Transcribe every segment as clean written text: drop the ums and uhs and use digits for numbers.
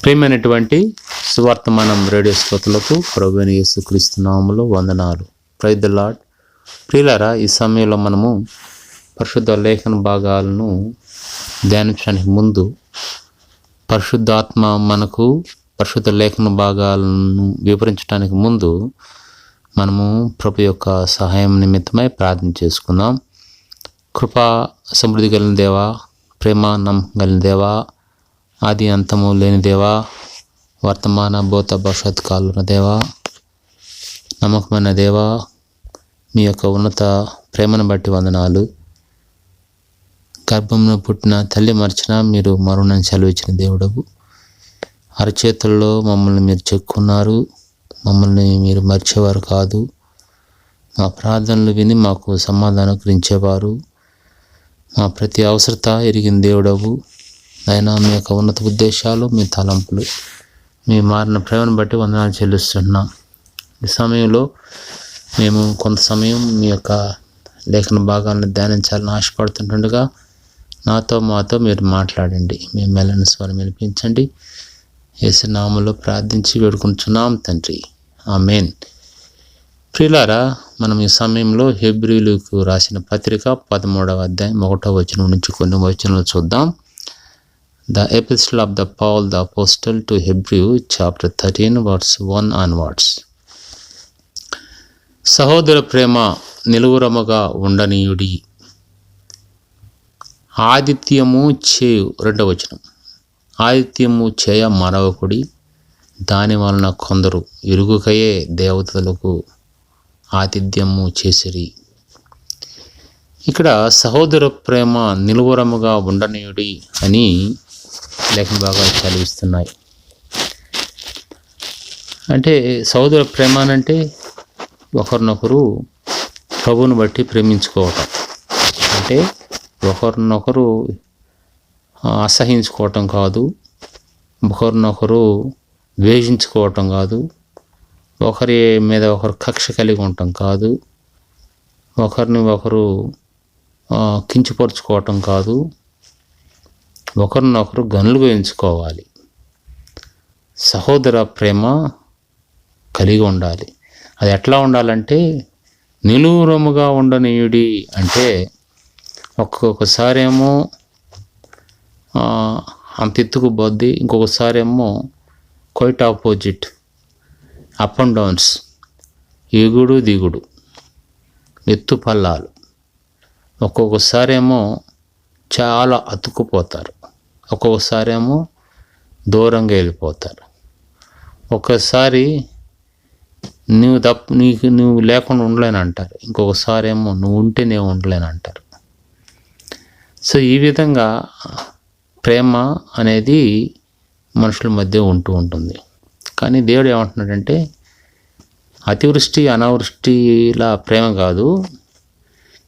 ప్రియమైనటువంటి సువార్తమానం రేడియో శ్రోతలకు ప్రభువైన యేసుక్రీస్తు నామములో వందనాలు. Praise the Lord. ప్రియులారా, ఈ సమయంలో మనము పరిశుద్ధ లేఖన భాగాలను ధ్యానించడానికి ముందు పరిశుద్ధాత్మ మనకు పరిశుద్ధ లేఖన భాగాలను వివరించడానికి ముందు మనము ప్రభు యొక్క సహాయం నిమిత్తమై ప్రార్థన చేసుకుందాం. కృపా సమృద్ధి కలిగిన దేవా, ప్రేమ నమ్మకం కలిగిన దేవా, ఆది అంతము లేని దేవా, వర్తమాన భూత భవిష్యత్ కాలున్న దేవా, నమ్మకమైన దేవా, మీ యొక్క ఉన్నత ప్రేమను బట్టి వందనాలు. గర్భంలో పుట్టిన తల్లి మర్చిన మీరు మరుణని సెలవిచ్చిన దేవుడవు. అరచేతుల్లో మమ్మల్ని మీరు చెక్కున్నారు. మమ్మల్ని మీరు మర్చేవారు కాదు. మా ప్రార్థనలు విని మాకు సమాధానం గురించేవారు. మా ప్రతి అవసరత ఎరిగిన దేవుడవు. అయినా మీ యొక్క ఉన్నత ఉద్దేశాలు, మీ తలంపులు, మీ మారిన ప్రేమను బట్టి వందనాలు చెల్లిస్తున్నాం. ఈ సమయంలో మేము కొంత సమయం మీ యొక్క లేఖన భాగాలను ధ్యానించాలని ఆశపడుతుండగా మాతో మీరు మాట్లాడండి. మీ మెల్లని స్వరం వినిపించండి. యేసు నామములో ప్రార్థించి వేడుకుంటున్నాం తండ్రి, ఆమేన్. ప్రియులారా, మనం ఈ సమయంలో హెబ్రీయులకు రాసిన పత్రిక 13వ అధ్యాయం 1వ వచనం నుంచి కొన్ని వచనాలు చూద్దాం. The Epistle of the Paul the Apostle to Hebrew, chapter 13, verse 1 onwards. సహోదర ప్రేమ నిలువురముగా ఉండనీయుడి, ఆదిత్యము చేయు. 2వ వచనం. ఆదిత్యము చేయ మరవకుడి, దాని వలన కొందరు ఇరుగుకయే దేవతలకు ఆతిథ్యము చేసిరి. ఇక్కడ సహోదర ప్రేమ నిలువరముగా ఉండనీయుడి అని లేఖన భాగాలు చదివిస్తున్నాయి. అంటే సహోదర ప్రేమ అంటే ఒకరినొకరు ప్రభువుని బట్టి ప్రేమించుకోవటం, అంటే ఒకరినొకరు అసహించుకోవటం కాదు, ఒకరినొకరు ద్వేషించుకోవటం కాదు, ఒకరి మీద ఒకరు కక్ష కలిగి ఉండటం కాదు, ఒకరిని ఒకరు కించపరుచుకోవటం కాదు, ఒకరినొకరు గనులుగా ఎంచుకోవాలి. సహోదర ప్రేమ కలిగి ఉండాలి. అది ఎట్లా ఉండాలంటే నిలువురముగా ఉండనీయుడి అంటే ఒక్కొక్కసారి ఏమో అంత ఎత్తుకు పోద్ది, ఇంకొకసారి ఏమో quite opposite, up and downs, ఎగుడు దిగుడు, ఎత్తు పల్లాలు. ఒక్కొక్కసారి ఏమో చాలా అతుక్కుపోతారు, ఒక్కొక్కసారి ఏమో దూరంగా వెళ్ళిపోతారు. ఒక్కసారి నువ్వు లేకుండా ఉండలేని అంటారు, ఇంకొకసారి ఏమో నువ్వు ఉంటే నేను ఉండలేని అంటారు. సో ఈ విధంగా ప్రేమ అనేది మనుషుల మధ్య ఉంటూ ఉంటుంది. కానీ దేవుడు ఏమంటున్నాడంటే అతివృష్టి అనావృష్టిలా ప్రేమ కాదు,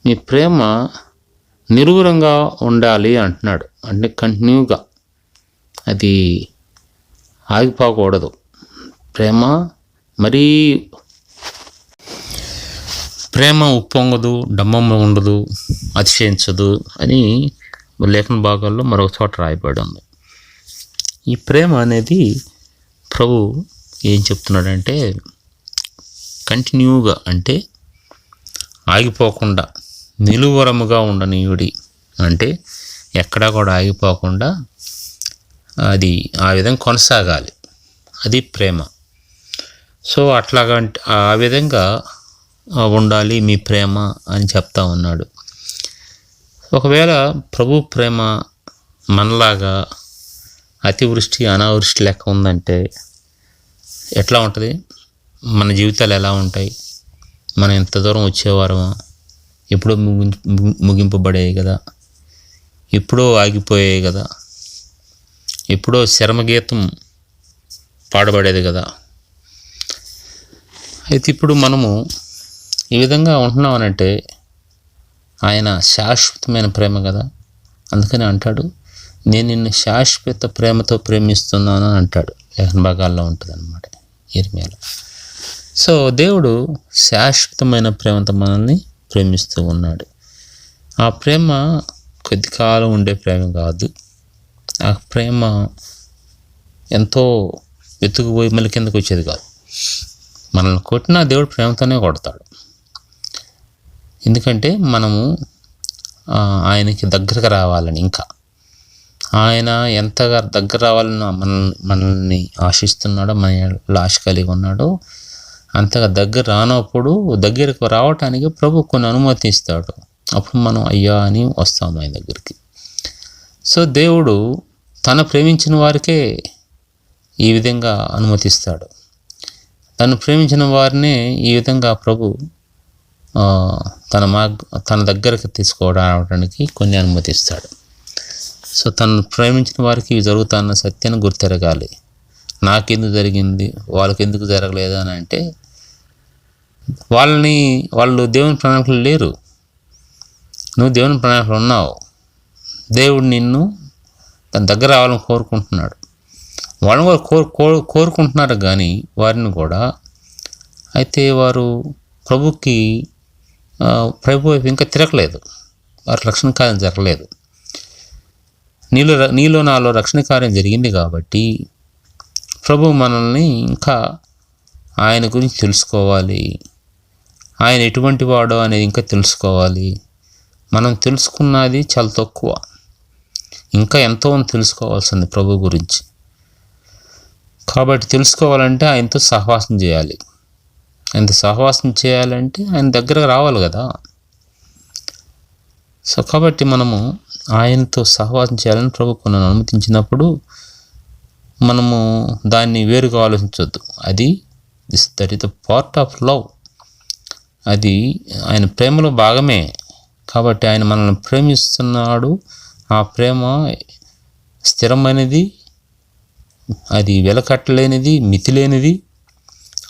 మీ ప్రేమ నిలువురంగా ఉండాలి అంటున్నాడు. అంటే కంటిన్యూగా, అది ఆగిపోకూడదు. ప్రేమ మరీ ప్రేమ ఉప్పొంగదు, డమ్మమ్మ ఉండదు, అతిశయించదు అని లేఖన భాగాల్లో మరొక చోట రాయబడి ఉంది. ఈ ప్రేమ అనేది ప్రభు ఏం చెప్తున్నాడంటే కంటిన్యూగా, అంటే ఆగిపోకుండా నిలువరముగా ఉండనీయుడి, అంటే ఎక్కడా కూడా ఆగిపోకుండా అది ఆ విధంగా కొనసాగాలి. అది ప్రేమ. సో అట్లాగా ఆ విధంగా ఉండాలి మీ ప్రేమ అని చెప్తా ఉన్నాడు. ఒకవేళ ప్రభు ప్రేమ మనలాగా అతివృష్టి అనావృష్టి లెక్క ఉందంటే ఎట్లా ఉంటుంది? మన జీవితాలు ఎలా ఉంటాయి? మనం ఎంత దూరం వచ్చేవారమా? ఎప్పుడో ముగింపబడేవి కదా, ఎప్పుడో ఆగిపోయాయి కదా, ఎప్పుడో శరమగీతం పాడబడేది కదా. అయితే ఇప్పుడు మనము ఈ విధంగా ఉంటున్నామనంటే ఆయన శాశ్వతమైన ప్రేమ కదా. అందుకని అంటాడు, నేను నిన్ను శాశ్వత ప్రేమతో ప్రేమిస్తున్నాను అని అంటాడు. లేఖన భాగాల్లో ఉంటుంది అన్నమాట, ఇర్మియాలో. సో దేవుడు శాశ్వతమైన ప్రేమతో మనల్ని ప్రేమిస్తూ ఉన్నాడు. ఆ ప్రేమ కొద్ది కాలం ఉండే ప్రేమ కాదు. ఆ ప్రేమ ఎంతో ఎత్తుకుపోయి మళ్ళీ కిందకు వచ్చేది కాదు. మనల్ని కొట్టినా దేవుడు ప్రేమతోనే కొడతాడు. ఎందుకంటే మనము ఆయనకి దగ్గరకు రావాలని, ఇంకా ఆయన ఎంతగా దగ్గర రావాలని మనల్ని ఆశిస్తున్నాడో, మన ఆశ కలిగి ఉన్నాడో, అంతగా దగ్గర రానప్పుడు దగ్గరకు రావటానికి ప్రభు కొన్ని అనుమతి ఇస్తాడు. అప్పుడు మనం అయ్యా అని వస్తాము ఆయన దగ్గరికి. సో దేవుడు తను ప్రేమించిన వారికే ఈ విధంగా అనుమతిస్తాడు. తను ప్రేమించిన వారినే ఈ విధంగా ప్రభు తన దగ్గరకు తీసుకోవడానికి కొన్ని అనుమతిస్తాడు. సో తను ప్రేమించిన వారికి ఇవి జరుగుతాన్న సత్యాన్ని గుర్తెరగాలి. నాకెందుకు జరిగింది, వాళ్ళకి ఎందుకు జరగలేదు అని అంటే, వాళ్ళు దేవుని ప్రణాళికలు లేరు, నువ్వు దేవుని ప్రణాళికలు ఉన్నావు. దేవుడు నిన్ను తన దగ్గర రావాలని కోరుకుంటున్నాడు. వాళ్ళని కూడా కోరుకుంటున్నారు కానీ వారిని కూడా, అయితే వారు ప్రభు వైపు ఇంకా తిరగలేదు, వారి రక్షణ కార్యం జరగలేదు. నీలో నాలో రక్షణ కార్యం జరిగింది కాబట్టి ప్రభు మనల్ని ఇంకా ఆయన గురించి తెలుసుకోవాలి, ఆయన ఎటువంటి వాడో అనేది ఇంకా తెలుసుకోవాలి. మనం తెలుసుకున్నది చాలా తక్కువ, ఇంకా ఎంతో తెలుసుకోవాల్సింది ప్రభు గురించి. కాబట్టి తెలుసుకోవాలంటే ఆయనతో సహవాసం చేయాలి. ఆయనతో సహవాసం చేయాలంటే ఆయన దగ్గరకు రావాలి కదా. సో కాబట్టి మనము ఆయనతో సహవాసం చేయాలని ప్రభు కొన్ని అనుమతించినప్పుడు మనము దాన్ని వేరుగా ఆలోచించవద్దు. That is the part of love. అది ఆయన ప్రేమలో భాగమే. కాబట్టి ఆయన మనల్ని ప్రేమిస్తున్నాడు. ఆ ప్రేమ స్థిరమైనది, అది వెలకట్టలేనిది, మితిలేనిది.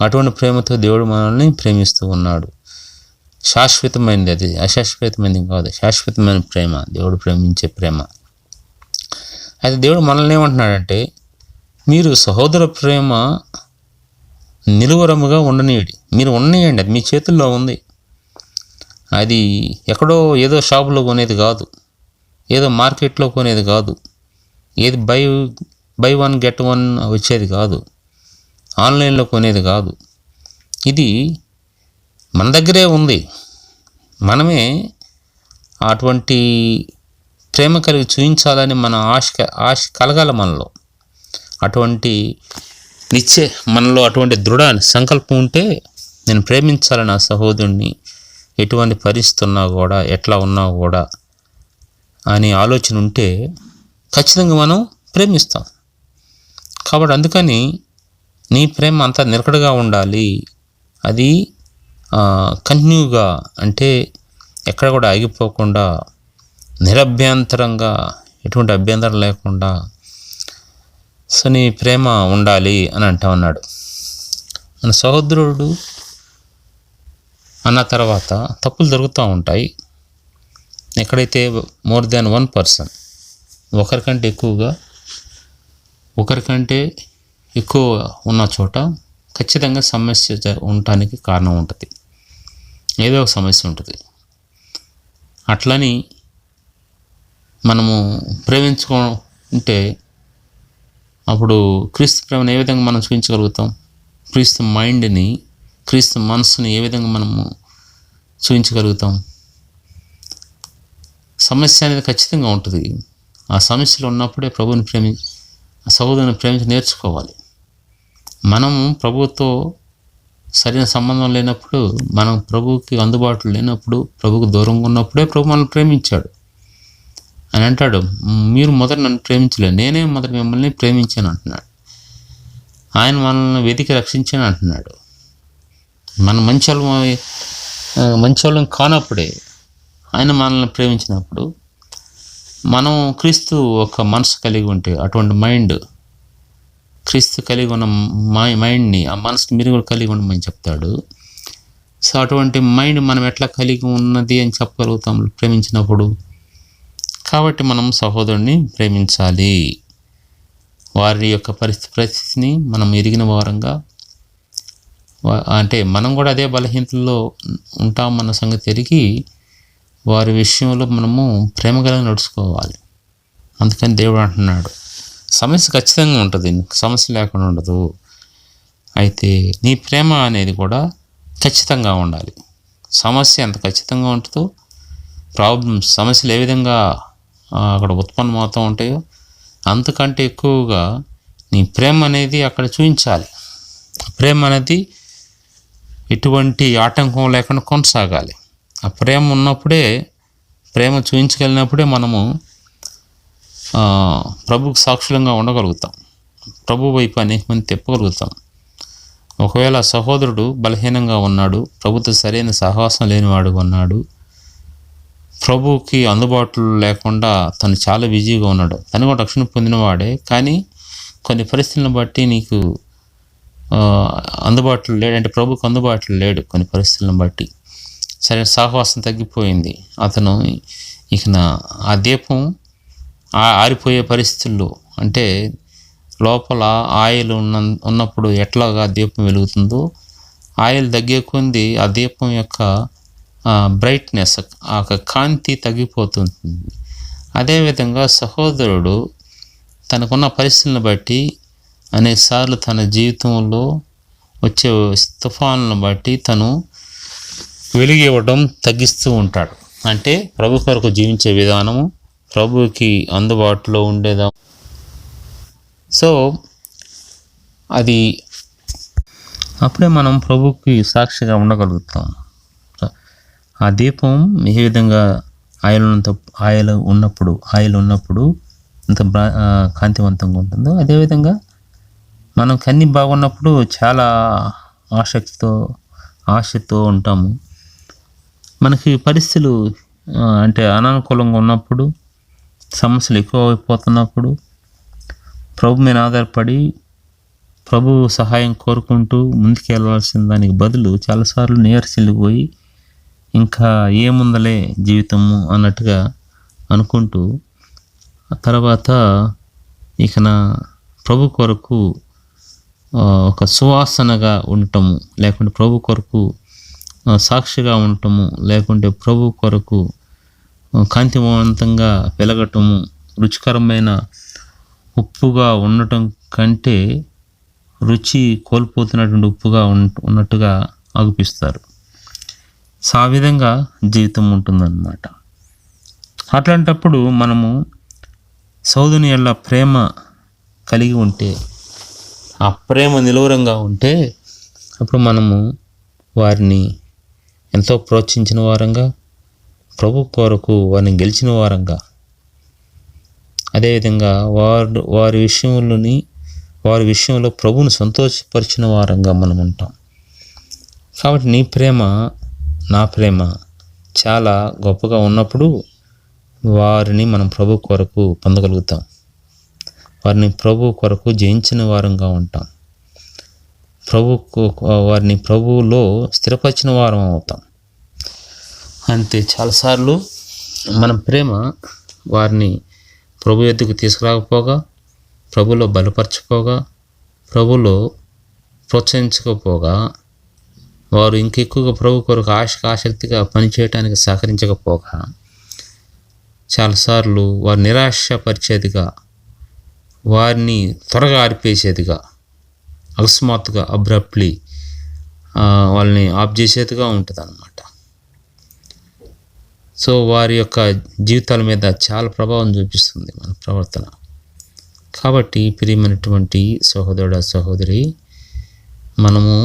అటువంటి ప్రేమతో దేవుడు మనల్ని ప్రేమిస్తూ ఉన్నాడు. శాశ్వతమైనది, అది అశాశ్వతమైనది కాదు, శాశ్వతమైన ప్రేమ, దేవుడు ప్రేమించే ప్రేమ. అయితే దేవుడు మనల్ని ఏమంటున్నాడంటే, మీరు సహోదర ప్రేమ నిలువరముగా ఉండనీయండి. మీరు ఉండనీయండి, అది మీ చేతుల్లో ఉంది. అది ఎక్కడో ఏదో షాపులో కొనేది కాదు, ఏదో మార్కెట్లో కొనేది కాదు, ఏది బై వన్ గెట్ వన్ వచ్చేది కాదు, ఆన్లైన్లో కొనేది కాదు. ఇది మన దగ్గరే ఉంది. మనమే అటువంటి ప్రేమ కలిగి చూపించాలని మన ఆశ కలగాల మనలో. అటువంటి మనలో అటువంటి దృఢ సంకల్పం ఉంటే, నేను ప్రేమించాలని ఆ సహోదరుడిని ఎటువంటి పరిస్థితి ఉన్నా కూడా, ఎట్లా ఉన్నా కూడా అని ఆలోచన ఉంటే ఖచ్చితంగా మనం ప్రేమిస్తాం. కాబట్టి అందుకని నీ ప్రేమ అంతా నిలకడగా ఉండాలి. అది కంటిన్యూగా, అంటే ఎక్కడ కూడా ఆగిపోకుండా, నిరభ్యంతరంగా, ఎటువంటి అభ్యంతరం లేకుండా సో నీ ప్రేమ ఉండాలి అని అంటా ఉన్నాడు. మన సహోదరుడు అన్న తర్వాత తప్పులు జరుగుతూ ఉంటాయి. ఎక్కడైతే మోర్ దాన్ వన్ పర్సన్, ఒకరికంటే ఎక్కువ ఉన్న చోట ఖచ్చితంగా సమస్య ఉండటానికి కారణం ఉంటుంది, ఏదో ఒక సమస్య ఉంటుంది. అట్లని మనము ప్రేమించుకుంటే అప్పుడు క్రీస్తు ప్రేమను ఏ విధంగా మనం చూపించగలుగుతాం? క్రీస్తు మైండ్ని, క్రీస్తు మనసుని ఏ విధంగా మనము చూపించగలుగుతాం? సమస్య అనేది ఖచ్చితంగా ఉంటుంది. ఆ సమస్యలో ఉన్నప్పుడే ప్రభువుని సహోదరుని ప్రేమించి నేర్చుకోవాలి. మనము ప్రభువుతో సరైన సంబంధం లేనప్పుడు, మనం ప్రభువుకి అందుబాటులో లేనప్పుడు, ప్రభువుకు దూరంగా ఉన్నప్పుడే ప్రభు మనల్ని ప్రేమించాడు. అని అంటాడు, మీరు మొదట నన్ను ప్రేమించలేదు, నేనే మొదట మిమ్మల్ని ప్రేమించాను అంటున్నాడు. ఆయన మనల్ని వెతికి రక్షించాను అంటున్నాడు. మనం మంచోళ్ళం కానప్పుడే ఆయన మనల్ని ప్రేమించినప్పుడు, మనం క్రీస్తు ఒక మనసు కలిగి ఉంటే, అటువంటి మైండ్, క్రీస్తు కలిగి ఉన్న మైండ్ని, ఆ మనసుని మీరు కూడా కలిగి ఉండమని చెప్తాడు. సో అటువంటి మైండ్ మనం ఎట్లా కలిగి ఉన్నది అని చెప్పగలుగుతాం ప్రేమించినప్పుడు. కాబట్టి మనం సహోదరుని ప్రేమించాలి. వారి యొక్క పరిస్థితిని మనం ఎరిగిన వారంగా, అంటే మనం కూడా అదే బలహీనతల్లో ఉంటామన్న సంగతి ఎరిగి వారి విషయంలో మనము ప్రేమ కలిగి నడుచుకోవాలి. అందుకని దేవుడు అంటున్నాడు, సమస్య ఖచ్చితంగా ఉంటుంది, సమస్య లేకుండా ఉండదు. అయితే నీ ప్రేమ అనేది కూడా ఖచ్చితంగా ఉండాలి. సమస్య ఎంత ఖచ్చితంగా ఉంటుందో, ప్రాబ్లమ్స్, సమస్యలు ఏ విధంగా అక్కడ ఉత్పన్నమవుతూ ఉంటాయో అంతకంటే ఎక్కువగా నీ ప్రేమ అనేది అక్కడ చూపించాలి. ప్రేమ అనేది ఎటువంటి ఆటంకం లేకుండా కొనసాగాలి. ఆ ప్రేమ ఉన్నప్పుడే, ప్రేమ చూపించగలిగినప్పుడే మనము ప్రభువుకు సాక్షులంగా ఉండగలుగుతాం, ప్రభు వైపు అనేక మంది తిప్పగలుగుతాం. ఒకవేళ సహోదరుడు బలహీనంగా ఉన్నాడు, ప్రభుతో సరైన సహవాసం లేనివాడుగా ఉన్నాడు, ప్రభువుకి అందుబాటులో లేకుండా తను చాలా బిజీగా ఉన్నాడు, తను కూడా రక్షణ పొందినవాడే, కానీ కొన్ని పరిస్థితులను బట్టి నీకు అందుబాటులో లేడు, అంటే ప్రభువుకు అందుబాటులో లేడు. కొన్ని పరిస్థితులను బట్టి సరైన సహవాసం తగ్గిపోయింది, అతను ఇక ఆ దీపం ఆరిపోయే పరిస్థితుల్లో, అంటే లోపల ఆయిల్ ఉన్నప్పుడు ఎట్లాగా దీపం వెలుగుతుందో, ఆయిల్ తగ్గే కొంది ఆ దీపం యొక్క బ్రైట్నెస్, ఆ కాంతి తగ్గిపోతుంది. అదేవిధంగా సహోదరుడు తనకున్న పరిస్థితులను బట్టి అనేకసార్లు తన జీవితంలో వచ్చే తుఫాన్లను బట్టి తను వెలుగివ్వడం తగ్గిస్తూ ఉంటాడు. అంటే ప్రభు కొరకు జీవించే విధానము, ప్రభువుకి అందుబాటులో ఉండేదా. సో అది అప్పుడే మనం ప్రభువుకి సాక్షిగా ఉండగలుగుతాం. ఆ దీపం ఏ విధంగా ఆయిల్ ఉన్నప్పుడు అంత కాంతివంతంగా ఉంటుందో, అదేవిధంగా మనం కన్నీ బాగున్నప్పుడు చాలా ఆశతో ఉంటాము. మనకి పరిస్థితులు అంటే అనానుకూలంగా ఉన్నప్పుడు, సమస్యలు ఎక్కువ అయిపోతున్నప్పుడు ప్రభు మీద ఆధారపడి ప్రభు సహాయం కోరుకుంటూ ముందుకు వెళ్ళాల్సిన దానికి బదులు చాలాసార్లు నీరసిల్లిపోయి ఇంకా ఏముందలే జీవితము అన్నట్టుగా అనుకుంటూ తర్వాత ఇక ప్రభు కొరకు ఒక సువాసనగా ఉండటము, లేకుంటే ప్రభు కొరకు సాక్షిగా ఉండటము, లేకుంటే ప్రభు కొరకు కాంతివంతంగా వెలగటము, రుచికరమైన ఉప్పుగా ఉండటం కంటే రుచి కోల్పోతున్నటువంటి ఉప్పుగా ఉన్నట్టుగా అగుపిస్తారు. సో ఆ విధంగా జీవితం ఉంటుందన్నమాట. అట్లాంటప్పుడు మనము సోదరుని యెడల ప్రేమ కలిగి ఉంటే, ఆ ప్రేమ నిలువరంగా ఉంటే, అప్పుడు మనము వారిని ఎంతో ప్రోత్సహించిన వారంగా, ప్రభు కొరకు వారిని గెలిచిన వారంగా, అదేవిధంగా వారి విషయంలో ప్రభువును సంతోషపరిచిన వారంగా మనం ఉంటాం. కాబట్టి నీ ప్రేమ, నా ప్రేమ చాలా గొప్పగా ఉన్నప్పుడు వారిని మనం ప్రభు కొరకు పొందగలుగుతాం, వారిని ప్రభు కొరకు జయించిన వారంగా ఉంటాం, వారిని ప్రభువులో స్థిరపరిచిన వారం అవుతాం. అంతే. చాలాసార్లు మన ప్రేమ వారిని ప్రభు ఎద్దుకు తీసుకురాకపోగా, ప్రభులో బలపరచపోగా, ప్రభులో ప్రోత్సహించకపోగా, వారు ఇంకెక్కువగా ప్రభు కొరకు ఆసక్తిగా పనిచేయటానికి సహకరించకపోగా, చాలాసార్లు వారు నిరాశపరిచేదిగా, వారిని త్వరగా ఆర్పేసేదిగా, అకస్మాత్తుగా అబ్రప్ట్లీ వాళ్ళని ఆఫ్ చేసేదిగా ఉంటుంది అన్నమాట. సో వారి యొక్క జీవితాల మీద చాలా ప్రభావం చూపిస్తుంది మన ప్రవర్తన. కాబట్టి ప్రియమైనటువంటి సహోదరుడా, సహోదరి, మనము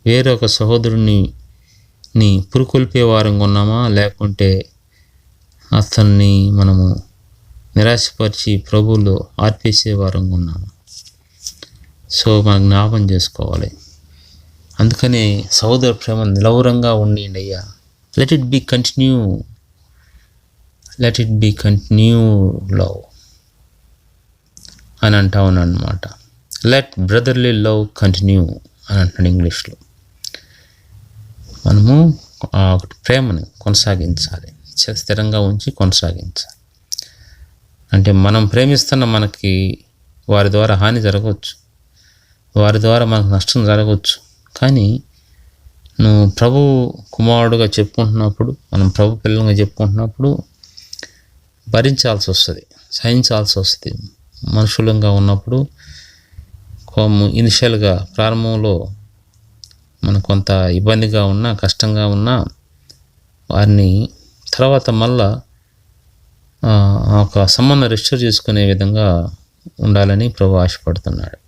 వేరొక సహోదరుని పురుకొల్పే వారంగా ఉన్నామా, లేకుంటే అతన్ని మనము నిరాశపరిచి ప్రభువులో ఆర్పేసే వారంగా ఉన్నామా? సో మనం జ్ఞాపం చేసుకోవాలి. అందుకనే సహోదర ప్రేమ నిలవరంగా ఉండండి అయ్యా. Let it be continue love అని అంటా ఉన్నాను అనమాట. లెట్ బ్రదర్లీ లవ్ కంటిన్యూ అని అంటున్నాడు ఇంగ్లీష్లో. మనము ఒకటి ప్రేమను కొనసాగించాలి, స్థిరంగా ఉంచి కొనసాగించాలి. అంటే మనం ప్రేమిస్తున్న మనకి వారి ద్వారా హాని జరగవచ్చు, వారి ద్వారా మనకు నష్టం జరగవచ్చు. కానీ నువ్వు ప్రభు కుమారుడుగా చెప్పుకుంటున్నప్పుడు, మనం ప్రభు పిల్లలుగా చెప్పుకుంటున్నప్పుడు భరించాల్సి వస్తుంది, సహించాల్సి వస్తుంది, మనుషులంగా ఉన్నప్పుడు ఇనిషియల్గా ప్రారంభంలో మనకు కొంత ఇబ్బందిగా ఉన్నా, కష్టంగా ఉన్నా వారిని తర్వాత మళ్ళా ఒక సంబంధం రిస్టోర్ చేసుకునే విధంగా ఉండాలని ప్రభు ఆశపడుతున్నాడు.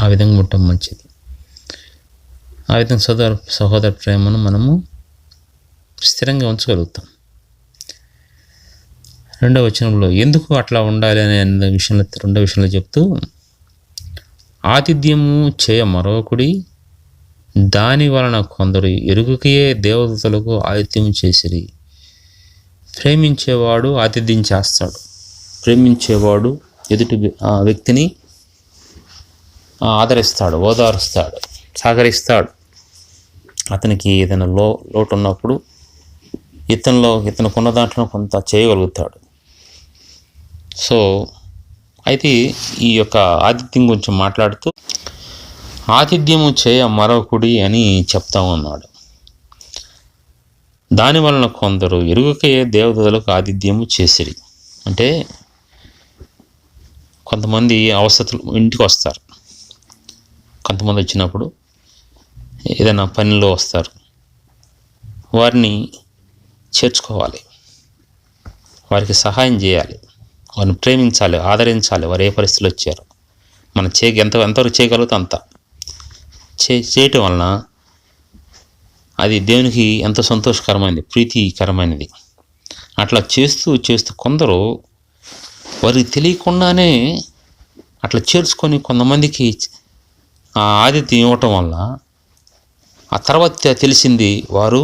ఆ విధంగా ఉండటం మంచిది. ఆ విధంగా సహోదర ప్రేమను మనము స్థిరంగా ఉంచగలుగుతాం. 2వ వచనంలో ఎందుకు అట్లా ఉండాలి అనే విషయంలో 2వ విషయంలో చెప్తూ, ఆతిథ్యము చేయ మరొకడి, దాని వలన కొందరు ఎరుగుకయే దేవదూతలకు ఆతిథ్యం చేసిరి. ప్రేమించేవాడు ఆతిథ్యం చేస్తాడు. ప్రేమించేవాడు ఎదుటి ఆ వ్యక్తిని ఆదరిస్తాడు, ఓదారుస్తాడు, సహకరిస్తాడు. అతనికి ఏదైనా లోటు ఉన్నప్పుడు ఇతనుకున్న దాంట్లో కొంత చేయగలుగుతాడు. సో అయితే ఈ యొక్క ఆతిథ్యం గురించి మాట్లాడుతూ ఆతిథ్యము చేయ మరొకడి అని చెప్తా ఉన్నాడు. దాని వలన కొందరు ఎరుగకయే దేవదూతలకు ఆతిథ్యము చేసిరి. అంటే కొంతమంది అవసరతలు ఇంటికి వస్తారు. కొంతమంది వచ్చినప్పుడు ఏదైనా పనిలో వస్తారు. వారిని చేర్చుకోవాలి, వారికి సహాయం చేయాలి, వారిని ప్రేమించాలి, ఆదరించాలి. వారు ఏ పరిస్థితిలో వచ్చారు, మనం ఎంతవరకు చేయగలుగుతా అంత చేయటం వలన అది దేవునికి ఎంతో సంతోషకరమైనది, ప్రీతికరమైనది. అట్లా చేస్తూ కొందరు వారికి తెలియకుండానే అట్లా చేర్చుకొని కొంతమందికి ఆతిథ్యం ఇవ్వటం వల్ల ఆ తర్వాత తెలిసింది వారు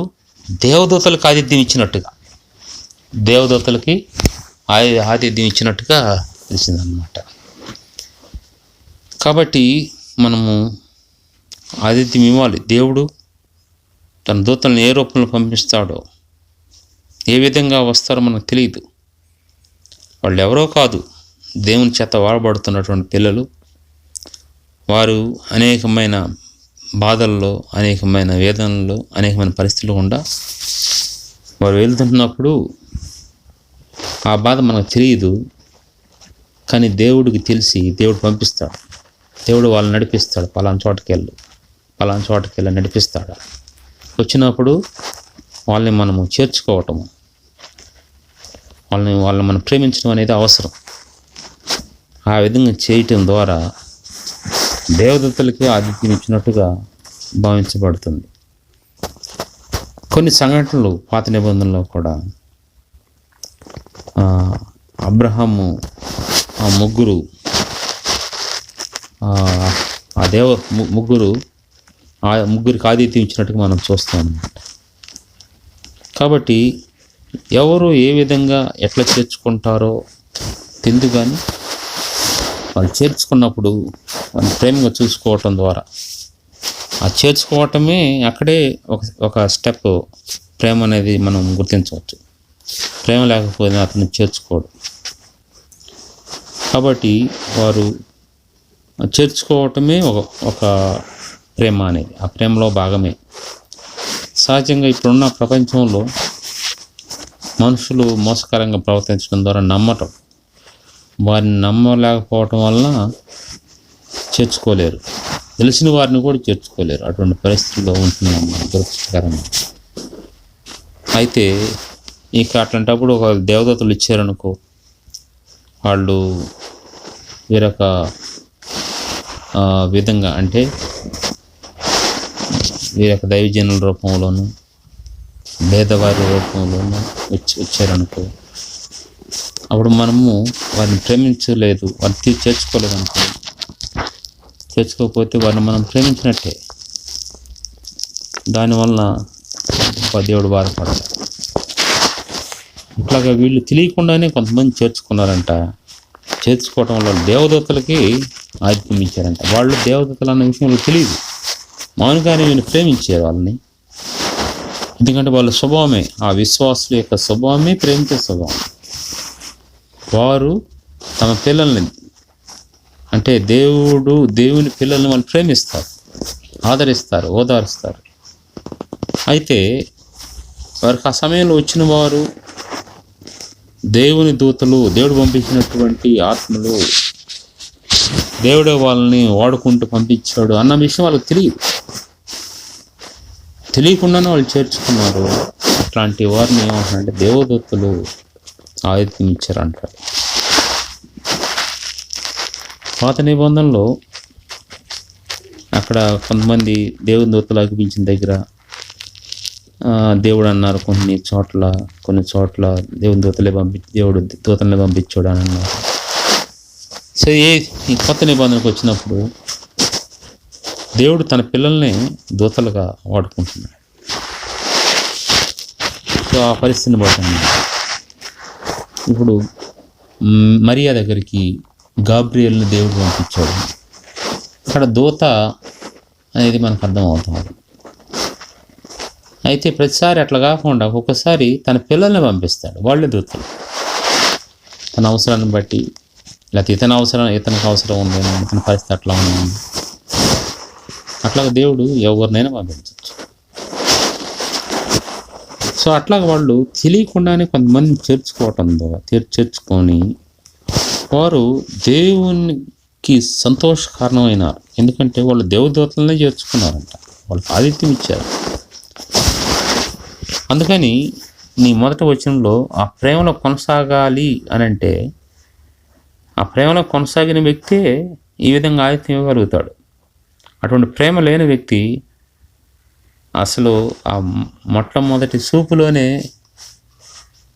దేవదూతలకు ఆతిథ్యం ఇచ్చినట్టుగా, దేవదూతలకి ఆతిథ్యం ఇచ్చినట్టుగా తెలిసిందనమాట. కాబట్టి మనము ఆతిథ్యం ఇవ్వాలి. దేవుడు తన దూతలను ఏ రూపంలో పంపిస్తాడో, ఏ విధంగా వస్తారో మనకు తెలియదు. వాళ్ళు ఎవరో కాదు, దేవుని చేత వాడబడుతున్నటువంటి పిల్లలు. వారు అనేకమైన బాధల్లో, అనేకమైన వేదనల్లో, అనేకమైన పరిస్థితులు గుండా వారు వెళ్తున్నప్పుడు ఆ బాధ మనకు తెలియదు, కానీ దేవుడికి తెలిసి దేవుడు పంపిస్తాడు. దేవుడు వాళ్ళని నడిపిస్తాడు. పలానా చోటకి వెళ్ళి నడిపిస్తాడు. వచ్చినప్పుడు వాళ్ళని మనము చేర్చుకోవటము, వాళ్ళని మనం ప్రేమించడం అనేది అవసరం. ఆ విధంగా చేయటం ద్వారా దేవదూతలకి ఆతిథ్యం ఇచ్చినట్టుగా భావించబడుతుంది. కొన్ని సంఘటనలు పాత నిబంధనలో కూడా అబ్రహాము ముగ్గురికి ఆతిథ్యం ఇచ్చినట్టుగా మనం చూస్తాం అన్నమాట. కాబట్టి ఎవరు ఏ విధంగా ఎట్లా చేర్చుకుంటారో తెలియదు, కానీ వాళ్ళు చేర్చుకున్నప్పుడు వాళ్ళని ప్రేమగా చూసుకోవటం ద్వారా, ఆ చేర్చుకోవటమే అక్కడే ఒక స్టెప్ ప్రేమ అనేది మనం గుర్తించవచ్చు. ప్రేమ లేకపోతే అతను చేర్చుకోడు. కాబట్టి వారు చేర్చుకోవటమే ఒక ప్రేమ అనేది, ఆ ప్రేమలో భాగమే. సహజంగా ఇప్పుడున్న ప్రపంచంలో మనుషులు మోసకరంగా ప్రవర్తించడం ద్వారా నమ్మటం, వారిని నమ్మలేకపోవటం వలన చేర్చుకోలేరు. తెలిసిన వారిని కూడా చేర్చుకోలేరు. అటువంటి పరిస్థితుల్లో ఉంటున్నాం మనం, దురదృష్టకరంగా. అయితే ఇక అట్లాంటప్పుడు ఒక దేవదూతలు ఇచ్చారనుకో, వాళ్ళు వేరొక విధంగా, అంటే వేరొక దైవజనుల రూపంలోనూ భేదవారి రూపంలోనూ వచ్చారనుకో, అప్పుడు మనము వారిని ప్రేమించలేదు, వారిని చేర్చుకోలేదు అనుకో, చేర్చుకోకపోతే వారిని మనం ప్రేమించినట్టే. దానివల్ల దేవుడు బాధపడతాడు. ఇట్లాగా వీళ్ళు తెలియకుండానే కొంతమంది చేర్చుకున్నారంట. చేర్చుకోవటం వల్ల దేవదూతలకి ఆతిథ్యం ఇచ్చారంట. వాళ్ళు దేవదూతలు అన్న విషయంలో తెలియదు, మౌనంగానే వీళ్ళు ప్రేమించారు వాళ్ళని. ఎందుకంటే వాళ్ళ స్వభావమే, ఆ విశ్వాసుల యొక్క స్వభావమే ప్రేమించే స్వభావం. వారు తమ పిల్లల్ని, అంటే దేవుని పిల్లల్ని వాళ్ళు ప్రేమిస్తారు, ఆదరిస్తారు, ఓదారుస్తారు. అయితే వారికి ఆ సమయంలో వచ్చిన వారు దేవుని దూతలు, దేవుడు పంపించినటువంటి ఆత్మలు దేవుడే వాళ్ళని వాడుకుంటూ పంపించాడు అన్న విషయం వాళ్ళకి తెలియకుండానే వాళ్ళు చేర్చుకున్నారు. అట్లాంటి వారిని ఏమంటారంటే దేవదూతలు ఆతిథ్యం ఇచ్చారంటారు. పాత నిబంధనలో అక్కడ కొంతమంది దేవుని దూతలు అనిపించిన దగ్గర దేవుడు అన్నారు, కొన్ని చోట్ల దేవుని దేవుడు దూతల్ని పంపించాడు అని అన్నారు. సో ఈ కొత్త నిబంధనకు వచ్చినప్పుడు దేవుడు తన పిల్లల్ని దూతలుగా వాడుకుంటున్నాడు. సో ఆ పరిస్థితిని బట్టి ఇప్పుడు మరియా దగ్గరికి గాబ్రియల్ని దేవుడు పంపించాడు. అక్కడ దూత అనేది మనకు అర్థం అవుతుంది. అయితే ప్రతిసారి అట్లా కాకుండా ఒక్కొక్కసారి తన పిల్లల్ని పంపిస్తాడు, వాళ్ళే దూతలు. తన అవసరాన్ని బట్టి, లేకపోతే ఇతనికి అవసరం ఉంది, ఇతని పరిస్థితి అట్లా ఉంది, అట్లాగా దేవుడు ఎవరినైనా పంపించవచ్చు. సో అట్లాగా వాళ్ళు తెలియకుండానే కొంతమంది చేర్చుకొని వారు దేవునికి సంతోష కారణమైనారు. ఎందుకంటే వాళ్ళు దేవదూతలనే చేర్చుకున్నారంట, వాళ్ళకి ఆతిథ్యం ఇచ్చారు. అందుకని నీ మొదటి వచనంలో ఆ ప్రేమలో కొనసాగాలి అని అంటే, ఆ ప్రేమలో కొనసాగిన వ్యక్తే ఈ విధంగా ఆతిథ్యం ఇవ్వగలుగుతాడు. అటువంటి ప్రేమ లేని వ్యక్తి అసలు ఆ మొట్టమొదటి చూపులోనే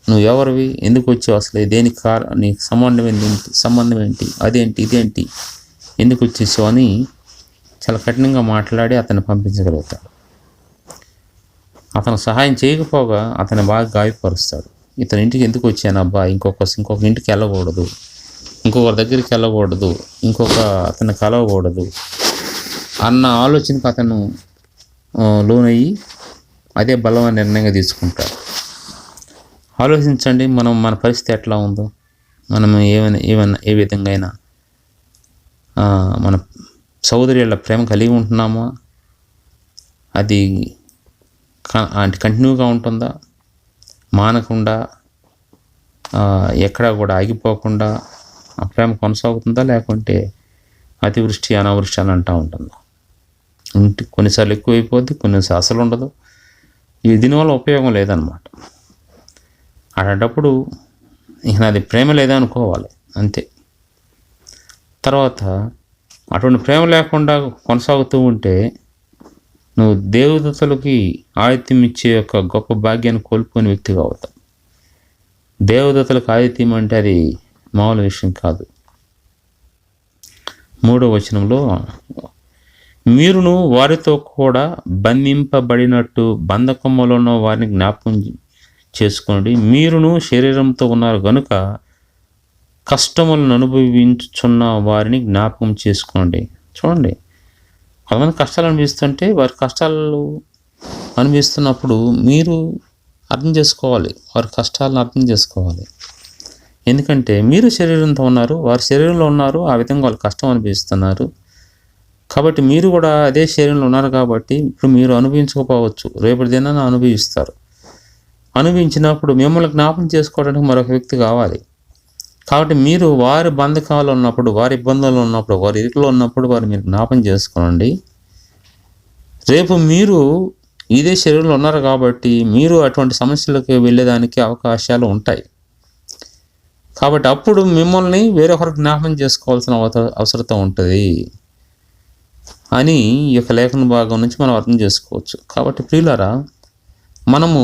నువ్వు ఎవరివి, ఎందుకు వచ్చావు, అసలు దేనికి నీకు సంబంధం ఏంటి, అదేంటి ఇదేంటి, ఎందుకు వచ్చేసావు అని చాలా కఠినంగా మాట్లాడి అతన్ని పంపించగలుగుతాడు. అతను సహాయం చేయకపోగా అతన్ని బాగా గాయపరుస్తాడు. ఇతని ఇంటికి ఎందుకు వచ్చాను అబ్బా, ఇంకొక ఇంటికి వెళ్ళకూడదు, ఇంకొకరి దగ్గరికి వెళ్ళకూడదు, అతన్ని కలవకూడదు అన్న ఆలోచనకు అతను లోనయ్యి అదే బలమైన నిర్ణయంగా తీసుకుంటాడు. ఆలోచించండి, మన పరిస్థితి ఎట్లా ఉందో, మనం ఏ విధంగా అయినా మన సోదరుల ప్రేమ కలిగి ఉంటున్నామా, అది కంటిన్యూగా ఉంటుందా, మానకుండా ఎక్కడా కూడా ఆగిపోకుండా ఆ ప్రేమ కొనసాగుతుందా, లేకుంటే అతివృష్టి అనావృష్టి అని అంటూ ఉంటుందా? కొన్నిసార్లు ఎక్కువైపోద్ది, కొన్నిసార్లు అసలు ఉండదు. దీనివల్ల ఉపయోగం లేదనమాట. అలాంటప్పుడు ఇక నాది ప్రేమ లేదనుకోవాలి అంతే. తర్వాత అటువంటి ప్రేమ లేకుండా కొనసాగుతూ ఉంటే నువ్వు దేవదూతలకి ఆతిథ్యం ఇచ్చే యొక్క గొప్ప భాగ్యాన్ని కోల్పోయిన వ్యక్తిగా అవుతావు. దేవదూతలకు ఆతిథ్యం అంటే అది మామూలు విషయం కాదు. 3వ వచనంలో, మీరును వారితో కూడా బంధింపబడినట్టు బంధకములో ఉన్న వారిని జ్ఞాపకం చేసుకోండి. మీరును శరీరంతో ఉన్నారు గనుక కష్టములను అనుభవించుచున్న వారిని జ్ఞాపకం చేసుకోండి. చూడండి, కొంతమంది కష్టాలు అనిపిస్తుంటే వారి కష్టాలు అనిపిస్తున్నప్పుడు మీరు అర్థం చేసుకోవాలి, వారి కష్టాలను అర్థం చేసుకోవాలి. ఎందుకంటే మీరు శరీరంతో ఉన్నారు, వారి శరీరంలో ఉన్నారు, ఆ విధంగా వాళ్ళు కష్టం అనిపిస్తున్నారు. కాబట్టి మీరు కూడా అదే శరీరంలో ఉన్నారు కాబట్టి ఇప్పుడు మీరు అనుభవించకపోవచ్చు, రేపటి దినాన్ని అనుభవిస్తారు. అనుభవించినప్పుడు మిమ్మల్ని జ్ఞాపకం చేసుకోవడానికి మరొక వ్యక్తి కావాలి. కాబట్టి మీరు వారి బంధకాలు ఉన్నప్పుడు, వారి ఇబ్బందులు ఉన్నప్పుడు, వారి ఇరుకులో ఉన్నప్పుడు మీరు జ్ఞాపకం చేసుకోండి. రేపు మీరు ఇదే శరీరంలో ఉన్నారు కాబట్టి మీరు అటువంటి సమస్యలకు వెళ్ళేదానికి అవకాశాలు ఉంటాయి. కాబట్టి అప్పుడు మిమ్మల్ని వేరొకరు జ్ఞాపకం చేసుకోవాల్సిన అవసరం ఉంటుంది అని ఈ యొక్క లేఖన భాగం నుంచి మనం అర్థం చేసుకోవచ్చు. కాబట్టి ప్రియులారా, మనము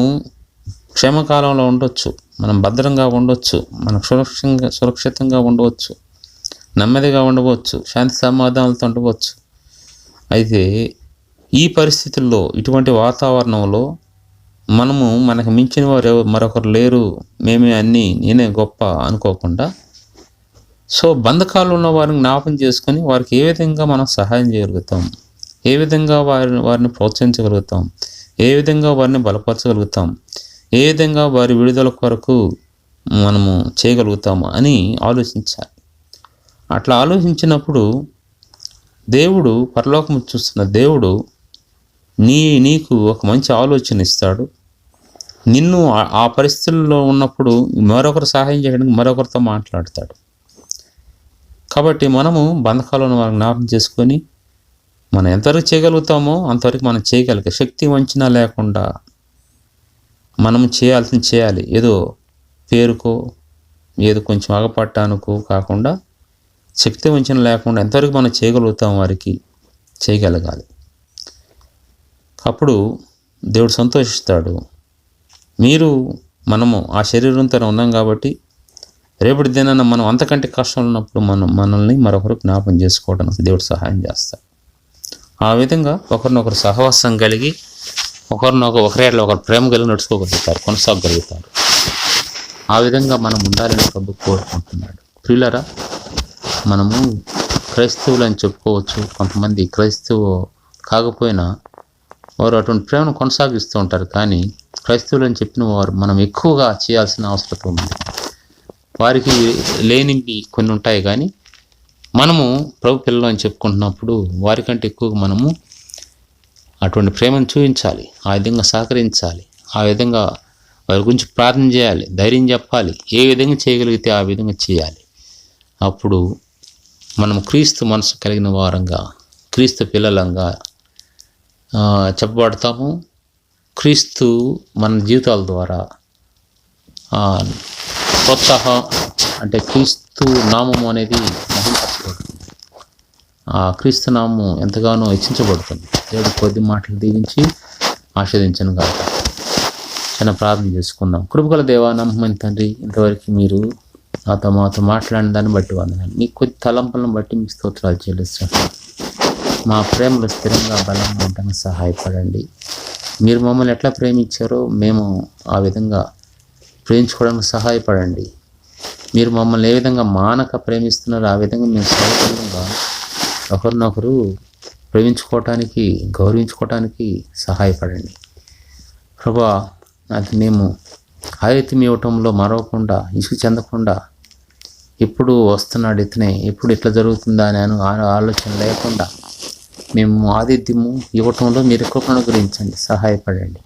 క్షేమకాలంలో ఉండొచ్చు, మనం భద్రంగా ఉండొచ్చు, మనం సురక్షితంగా ఉండవచ్చు, నెమ్మదిగా ఉండవచ్చు, శాంతి సమాధానాలతో ఉండవచ్చు. అయితే ఈ పరిస్థితుల్లో, ఇటువంటి వాతావరణంలో మనకు మించిన వారు మరొకరు లేరు, మేమే అన్నీ, నేనే గొప్ప అనుకోకుండా, సో బంధకాలు ఉన్న వారిని జ్ఞాపకం చేసుకొని వారికి ఏ విధంగా మనం సహాయం చేయగలుగుతాం, ఏ విధంగా వారిని ప్రోత్సహించగలుగుతాం, ఏ విధంగా వారిని బలపరచగలుగుతాం, ఏ విధంగా వారి విడుదల కొరకు మనము చేయగలుగుతాము అని ఆలోచించాలి. అట్లా ఆలోచించినప్పుడు దేవుడు, పరలోకము చూస్తున్న దేవుడు నీకు ఒక మంచి ఆలోచన ఇస్తాడు. నిన్ను ఆ పరిస్థితుల్లో ఉన్నప్పుడు మరొకరు సహాయం చేయడానికి మరొకరితో మాట్లాడతాడు. కాబట్టి మనము బంధకాలను మనం జ్ఞాపకం చేసుకొని మనం ఎంతవరకు చేయగలుగుతామో అంతవరకు మనం చేయగలిగే శక్తి వంచన లేకుండా మనం చేయాల్సింది చేయాలి. ఏదో పేరుకో ఏదో కొంచెం ఆగపట్టానుకో కాకుండా శక్తి వంచన లేకుండా ఎంతవరకు మనం చేయగలుగుతాం వారికి చేయగలగాలి. అప్పుడు దేవుడు సంతోషిస్తాడు. మనము ఆ శరీరంతో ఉన్నాం కాబట్టి రేపటి దినాన మనం అంతకంటే కష్టం ఉన్నప్పుడు మనల్ని మరొకరు జ్ఞాపం చేసుకోవడానికి దేవుడు సహాయం చేస్తాడు. ఆ విధంగా ఒకరినొకరు సహవాసం కలిగి ఒకరి ప్రేమ కలిగి నడుచుకోగలుగుతారు, కొనసాగలుగుతారు. ఆ విధంగా మనం ఉండాలని ప్రభు కోరుకుంటున్నాడు. ప్రియులారా, మనము క్రైస్తవులు అని చెప్పుకోవచ్చు. కొంతమంది క్రైస్తవు కాకపోయినా వారు అటువంటి ప్రేమను కొనసాగిస్తూ ఉంటారు. కానీ క్రైస్తవులు అని చెప్పిన వారు మనం ఎక్కువగా చేయాల్సిన అవసరం ఉంది. వారికి లేనివి కొన్ని ఉంటాయి, కానీ మనము ప్రభు పిల్లలు అని చెప్పుకుంటున్నప్పుడు వారికంటే ఎక్కువగా మనము అటువంటి ప్రేమను చూపించాలి, ఆ విధంగా సహకరించాలి, ఆ విధంగా వారి గురించి ప్రార్థన చేయాలి, ధైర్యం చెప్పాలి. ఏ విధంగా చేయగలిగితే ఆ విధంగా చేయాలి. అప్పుడు మనం క్రీస్తు మనసు కలిగిన వారంగా, క్రీస్తు పిల్లలంగా చెప్పబడతాము. క్రీస్తు మన జీవితాల ద్వారా ప్రోత్సాహం అంటే క్రీస్తు నామము అనేది మహిమపరచబడుతుంది. ఆ క్రీస్తు నామము ఎంతగానో హెచ్చించబడుతుంది. దేవుడు కొద్ది మాటలు దీవించి ఆస్వాదించను కాక. చిన్న ప్రార్థన చేసుకుందాం. కృపగల దేవా, నమ్మకమైన తండ్రి, ఇంతవరకు మీరు మాతో మాట్లాడిన దాన్ని బట్టి వందనాలు. మీ కొద్ది తలంపులను బట్టి మీకు స్తోత్రాలు చెల్లిస్తాను. మా ప్రేమలో స్థిరంగా బలంగా ఉండడానికి సహాయపడండి. మీరు మమ్మల్ని ఎట్లా ప్రేమించారో మేము ఆ విధంగా ప్రేమించుకోవడానికి సహాయపడండి. మీరు మమ్మల్ని ఏ విధంగా మానక ప్రేమిస్తున్నారో ఆ విధంగా మేము సౌకర్యంగా ఒకరినొకరు ప్రేమించుకోవటానికి, గౌరవించుకోవటానికి సహాయపడండి. ప్రభా, అది మేము ఆయుత్యం ఇవ్వటంలో మరవకుండా, ఇసుకు చెందకుండా, ఎప్పుడు వస్తున్నాడు ఇతనే, ఎప్పుడు ఇట్లా జరుగుతుందా అని ఆలోచన లేకుండా మేము ఆతిథ్యము ఇవ్వటంలో మీరు కృపను గురించండి, సహాయపడండి.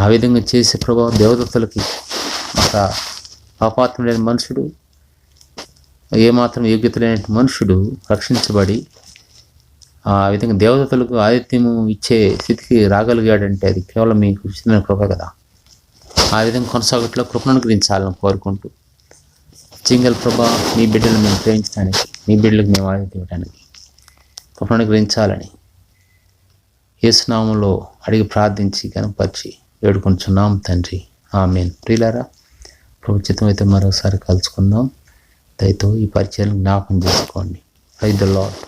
ఆ విధంగా చేసే ప్రభావం దేవదత్తులకి ఒక పాపాత్మ లేని మనుషుడు, ఏమాత్రం యోగ్యత లేని మనుషుడు రక్షించబడి ఆ విధంగా దేవదత్తులకు ఆతిథ్యము ఇచ్చే స్థితికి రాగలిగాడంటే అది కేవలం మీకు ఇచ్చిన కృప కదా. ఆ విధంగా కొనసాగట్లో కృపను గురించాలని కోరుకుంటూ, చింగల్ ప్రభా, మీ బిడ్డలు మేము ప్రేమించడానికి, మీ బిడ్డలకు మేము ఆతిథ్యం ఇవ్వడానికి కృపను గురించాలని యేసు నామములో అడిగి ప్రార్థించి కనపరిచి వేడుకుంటున్నాం తండ్రి, ఆమేన్. ప్రియులారా, ప్రభు చిత్తం అయితే మరోసారి కలుసుకుందాం. దయతో ఈ పరిచయం జ్ఞాపకం చేసుకోండి. Praise the lord.